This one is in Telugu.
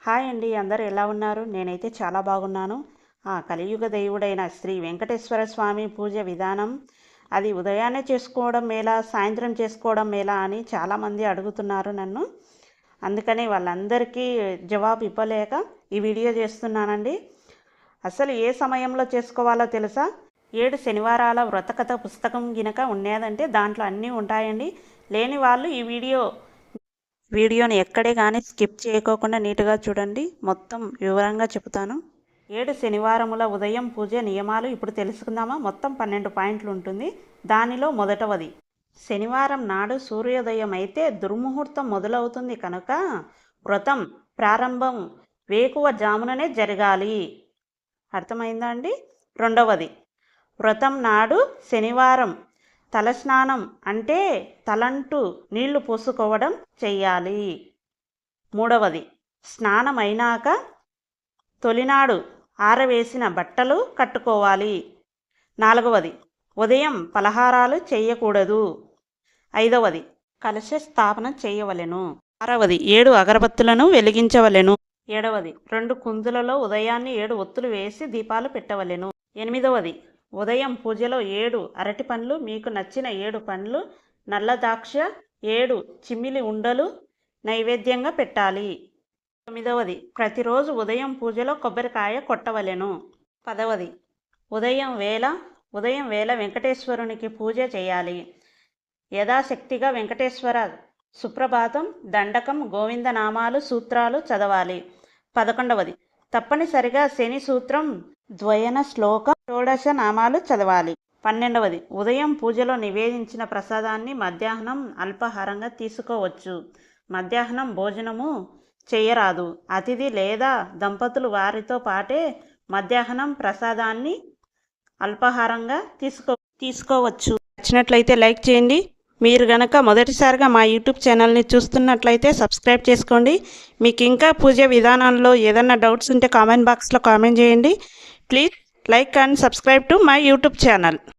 హాయ్ అండి, అందరూ ఎలా ఉన్నారు? నేనైతే చాలా బాగున్నాను. కలియుగ దేవుడైన శ్రీ వెంకటేశ్వర స్వామి పూజ విధానం అది ఉదయాన్నే చేసుకోవడం మేలా, సాయంత్రం చేసుకోవడం మేలా అని చాలామంది అడుగుతున్నారు నన్ను. అందుకని వాళ్ళందరికీ జవాబు ఇవ్వలేక ఈ వీడియో చేస్తున్నానండి. అసలు ఏ సమయంలో చేసుకోవాలో తెలుసా? 7 శనివారాల వ్రతకథ పుస్తకం గినక ఉన్నదంటే దాంట్లో అన్నీ ఉంటాయండి. లేని వాళ్ళు ఈ వీడియోని ఎక్కడే కానీ స్కిప్ చేయకోకుండా నీట్గా చూడండి. మొత్తం వివరంగా చెబుతాను. 7 శనివారముల ఉదయం పూజ నియమాలు ఇప్పుడు తెలుసుకుందామా? మొత్తం 12 పాయింట్లు ఉంటుంది. దానిలో మొదటవది, శనివారం నాడు సూర్యోదయం అయితే దుర్ముహూర్తం మొదలవుతుంది కనుక వ్రతం ప్రారంభం వేకువ జాముననే జరగాలి. అర్థమైందా అండి? రెండవది, వ్రతం నాడు శనివారం తలస్నానం అంటే తలంటూ నీళ్లు పోసుకోవడం చెయ్యాలి. మూడవది, స్నానం అయినాక తొలినాడు ఆరవేసిన బట్టలు కట్టుకోవాలి. నాలుగవది, ఉదయం పలహారాలు చేయకూడదు. ఐదవది, కలశ స్థాపన చేయవలెను. ఆరవది, 7 అగరబత్తులను వెలిగించవలెను. ఏడవది, 2 కుందులలో ఉదయాన్నే 7 ఒత్తులు వేసి దీపాలు పెట్టవలెను. ఎనిమిదవది, ఉదయం పూజలో 7 అరటి పండ్లు, మీకు నచ్చిన 7 పండ్లు, నల్ల ద్రాక్ష 7 చిమ్మిలి ఉండలు నైవేద్యంగా పెట్టాలి. 9వది, ప్రతిరోజు ఉదయం పూజలో కొబ్బరికాయ కొట్టవలెను. 10వది, ఉదయం వేళ వెంకటేశ్వరునికి పూజ చేయాలి. యథాశక్తిగా వెంకటేశ్వర సుప్రభాతం, దండకం, గోవిందనామాలు, సూత్రాలు చదవాలి. 11వది, తప్పనిసరిగా శని సూత్రం ద్వయన శ్లోకం 16 నామాలు చదవాలి. 12వది, ఉదయం పూజలో నివేదించిన ప్రసాదాన్ని మధ్యాహ్నం అల్పాహారంగా తీసుకోవచ్చు. మధ్యాహ్నం భోజనము చేయరాదు. అతిథి లేదా దంపతులు వారితో పాటే మధ్యాహ్నం ప్రసాదాన్ని అల్పాహారంగా తీసుకోవచ్చు. నచ్చినట్లయితే లైక్ చేయండి. మీరు గనక మొదటిసారిగా మా యూట్యూబ్ ఛానల్ని చూస్తున్నట్లయితే సబ్స్క్రైబ్ చేసుకోండి. మీకు ఇంకా పూజ విధానంలో ఏదైనా డౌట్స్ ఉంటే కామెంట్ బాక్స్లో కామెంట్ చేయండి. Please like and subscribe to my YouTube channel.